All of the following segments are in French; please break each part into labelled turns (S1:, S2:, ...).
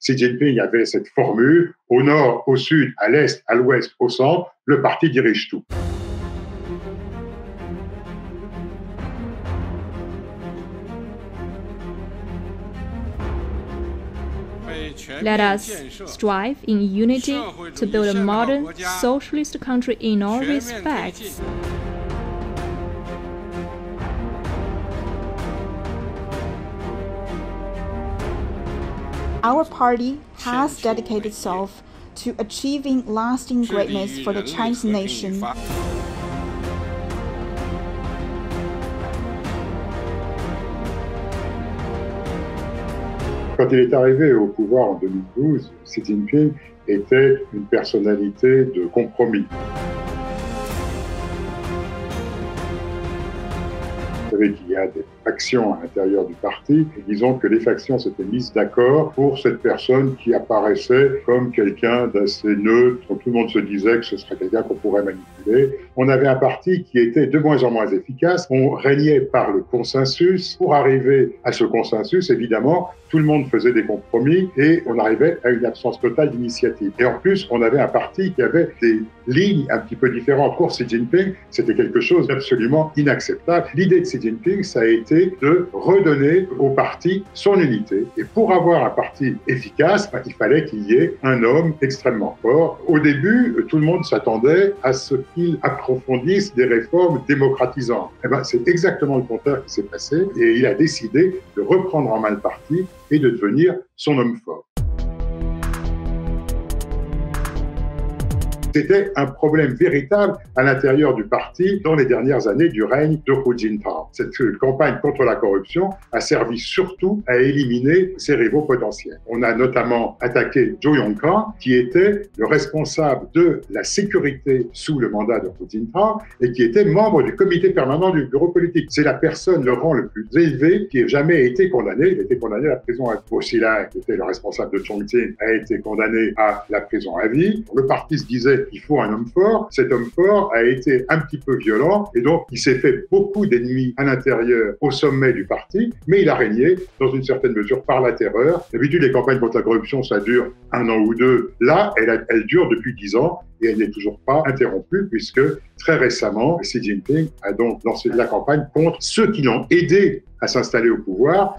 S1: Xi Jinping avait cette formule, au nord, au sud, à l'est, à l'ouest, au centre, le parti dirige tout.
S2: Let us strive in unity to build a modern, socialist country in all respects.
S3: Our party has dedicated itself to achieving lasting greatness for the Chinese nation.
S1: Quand il est arrivé au pouvoir en 2012, Xi Jinping était une personnalité de compromis. Vous savez qu'il y a des factions à l'intérieur du parti, et disons que les factions s'étaient mises d'accord pour cette personne qui apparaissait comme quelqu'un d'assez neutre. Tout le monde se disait que ce serait quelqu'un qu'on pourrait manipuler. On avait un parti qui était de moins en moins efficace. On régnait par le consensus. Pour arriver à ce consensus, évidemment, tout le monde faisait des compromis et on arrivait à une absence totale d'initiative. Et en plus, on avait un parti qui avait des lignes un petit peu différentes. Pour Xi Jinping, c'était quelque chose d'absolument inacceptable. L'idée de Xi Jinping, ça a été de redonner au parti son unité. Et pour avoir un parti efficace, il fallait qu'il y ait un homme extrêmement fort. Au début, tout le monde s'attendait à ce qu'il approfondisse des réformes démocratisantes. C'est exactement le contraire qui s'est passé et il a décidé de reprendre en main le parti et de devenir son homme fort. C'était un problème véritable à l'intérieur du parti dans les dernières années du règne de Hu Jintao. Cette campagne contre la corruption a servi surtout à éliminer ses rivaux potentiels. On a notamment attaqué Zhou Yongkang, qui était le responsable de la sécurité sous le mandat de Hu Jintao et qui était membre du comité permanent du bureau politique. C'est la personne, le rang le plus élevé qui ait jamais été condamné. Il a été condamné à la prison à vie. Xilin, qui était le responsable de Chongqing, a été condamné à la prison à vie. Le parti se disait il faut un homme fort. Cet homme fort a été un petit peu violent et donc il s'est fait beaucoup d'ennemis à l'intérieur, au sommet du parti, mais il a régné dans une certaine mesure par la terreur. D'habitude, les campagnes contre la corruption, ça dure 1 an ou 2. Là, elle dure depuis 10 ans et elle n'est toujours pas interrompue puisque très récemment, Xi Jinping a donc lancé la campagne contre ceux qui l'ont aidé à s'installer au pouvoir.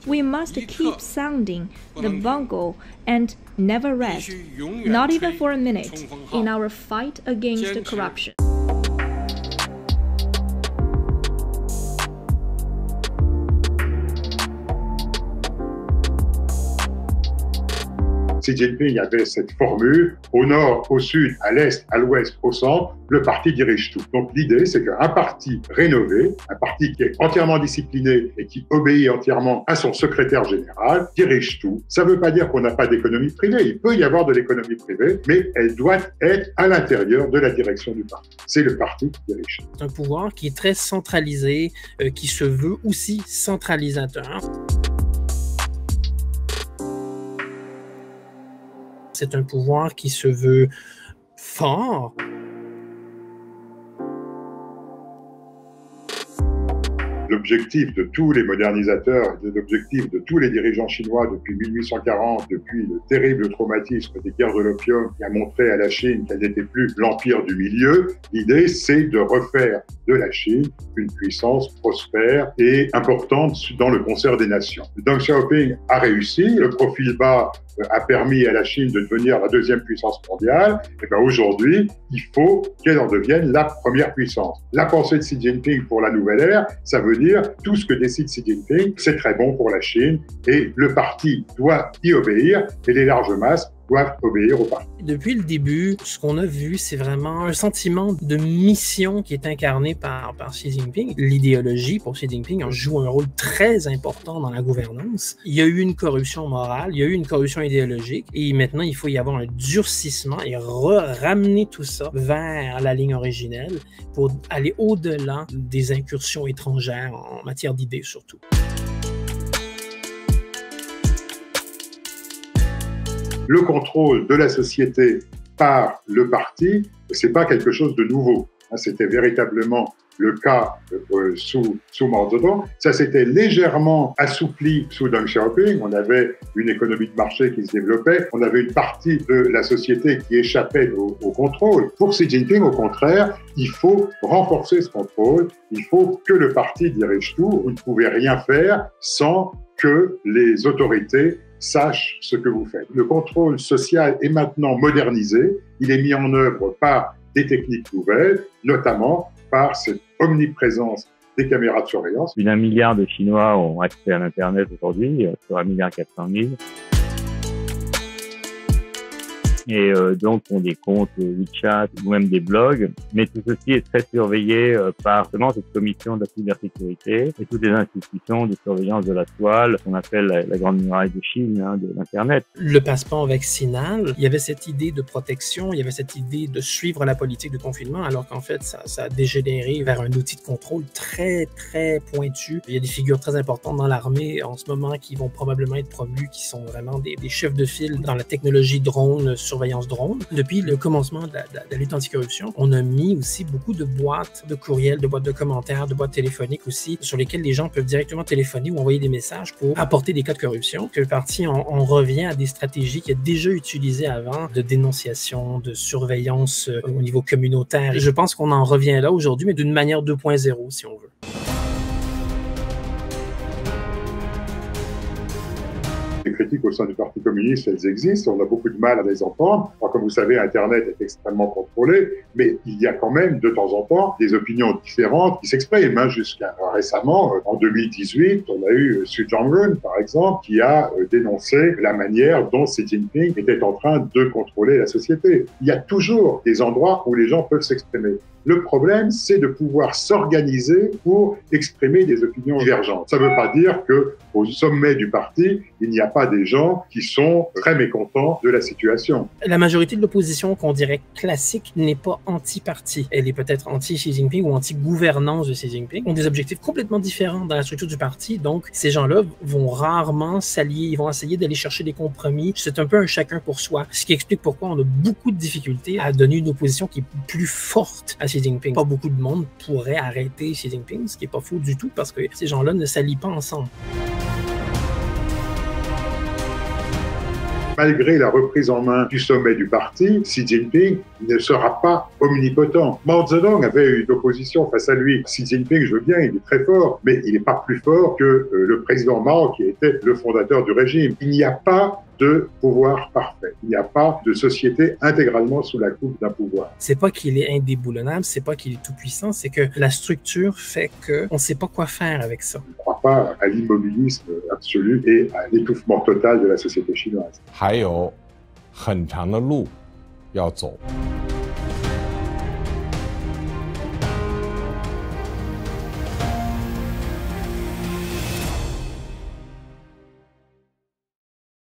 S2: We must keep sounding the bugle and never rest, not even for a minute, in our fight against corruption.
S1: Xi Jinping avait cette formule, au nord, au sud, à l'est, à l'ouest, au centre, le parti dirige tout. Donc l'idée, c'est qu'un parti rénové, un parti qui est entièrement discipliné et qui obéit entièrement à son secrétaire général, dirige tout. Ça ne veut pas dire qu'on n'a pas d'économie privée. Il peut y avoir de l'économie privée, mais elle doit être à l'intérieur de la direction du parti. C'est le parti qui dirige tout.
S4: C'est un pouvoir qui est très centralisé, qui se veut aussi centralisateur. C'est un pouvoir qui se veut fort.
S1: L'objectif de tous les modernisateurs, l'objectif de tous les dirigeants chinois depuis 1840, depuis le terrible traumatisme des guerres de l'opium qui a montré à la Chine qu'elle n'était plus l'empire du milieu, l'idée c'est de refaire de la Chine une puissance prospère et importante dans le concert des nations. Deng Xiaoping a réussi, le profil bas a permis à la Chine de devenir la deuxième puissance mondiale. Et bien aujourd'hui, il faut qu'elle en devienne la première puissance. La pensée de Xi Jinping pour la nouvelle ère, ça veut dire tout ce que décide Xi Jinping, c'est très bon pour la Chine et le parti doit y obéir et les larges masses doivent obéir au parti.
S4: Depuis le début, ce qu'on a vu, c'est vraiment un sentiment de mission qui est incarné par Xi Jinping. L'idéologie, pour Xi Jinping, joue un rôle très important dans la gouvernance. Il y a eu une corruption morale, il y a eu une corruption idéologique, et maintenant, il faut y avoir un durcissement et ramener tout ça vers la ligne originelle pour aller au-delà des incursions étrangères en matière d'idées surtout.
S1: Le contrôle de la société par le parti, c'est pas quelque chose de nouveau. C'était véritablement le cas sous Mao Zedong. Ça s'était légèrement assoupli sous Deng Xiaoping. On avait une économie de marché qui se développait. On avait une partie de la société qui échappait au contrôle. Pour Xi Jinping, au contraire, il faut renforcer ce contrôle. Il faut que le parti dirige tout. Vous ne pouvez rien faire sans que les autorités sachent ce que vous faites. Le contrôle social est maintenant modernisé. Il est mis en œuvre par des techniques nouvelles, notamment par cette omniprésence des caméras de surveillance.
S5: Plus d'1 milliard de Chinois ont accès à l'Internet aujourd'hui, sur 1,4 milliard. Et donc ont des comptes WeChat ou même des blogs. Mais tout ceci est très surveillé par justement cette commission de la cybersécurité et toutes les institutions de surveillance de la toile, qu'on appelle la grande muraille de Chine, hein, de l'Internet.
S4: Le passeport vaccinal, il y avait cette idée de protection, il y avait cette idée de suivre la politique de confinement, alors qu'en fait, ça a dégénéré vers un outil de contrôle très, très pointu. Il y a des figures très importantes dans l'armée en ce moment qui vont probablement être promues, qui sont vraiment des chefs de file dans la technologie drone, surveillance drone. Depuis le commencement de la lutte anticorruption, on a mis aussi beaucoup de boîtes de courriels, de boîtes de commentaires, de boîtes téléphoniques aussi, sur lesquelles les gens peuvent directement téléphoner ou envoyer des messages pour apporter des cas de corruption. Que le parti, on revient à des stratégies qu'il a déjà utilisées avant, de dénonciation, de surveillance au niveau communautaire. Et je pense qu'on en revient là aujourd'hui, mais d'une manière 2.0, si on veut.
S1: Les critiques au sein du Parti communiste, elles existent, on a beaucoup de mal à les entendre. Alors, comme vous savez, Internet est extrêmement contrôlé, mais il y a quand même de temps en temps des opinions différentes qui s'expriment. Jusqu'à récemment, en 2018, on a eu Xu Zhongrun, par exemple, qui a dénoncé la manière dont Xi Jinping était en train de contrôler la société. Il y a toujours des endroits où les gens peuvent s'exprimer. Le problème, c'est de pouvoir s'organiser pour exprimer des opinions divergentes. Ça ne veut pas dire qu'au sommet du parti, il n'y a pas des gens qui sont très mécontents de la situation.
S4: La majorité de l'opposition qu'on dirait classique n'est pas anti-parti. Elle est peut-être anti-Xi Jinping ou anti-gouvernance de Xi Jinping. Ils ont des objectifs complètement différents dans la structure du parti. Donc, ces gens-là vont rarement s'allier. Ils vont essayer d'aller chercher des compromis. C'est un peu un chacun pour soi. Ce qui explique pourquoi on a beaucoup de difficultés à donner une opposition qui est plus forte à Xi Jinping. Pas beaucoup de monde pourrait arrêter Xi Jinping, ce qui n'est pas faux du tout parce que ces gens-là ne s'allient pas ensemble.
S1: Malgré la reprise en main du sommet du parti, Xi Jinping ne sera pas omnipotent. Mao Zedong avait une opposition face à lui. Xi Jinping, je veux bien, il est très fort, mais il n'est pas plus fort que le président Mao qui était le fondateur du régime. Il n'y a pas de pouvoir parfait. Il n'y a pas de société intégralement sous la coupe d'un pouvoir.
S4: C'est pas qu'il est indéboulonnable, c'est pas qu'il est tout puissant, c'est que la structure fait qu'on ne sait pas quoi faire avec ça.
S1: Je ne crois pas à l'immobilisme absolu et à l'étouffement total de la société chinoise.
S6: 还有很长的路要走。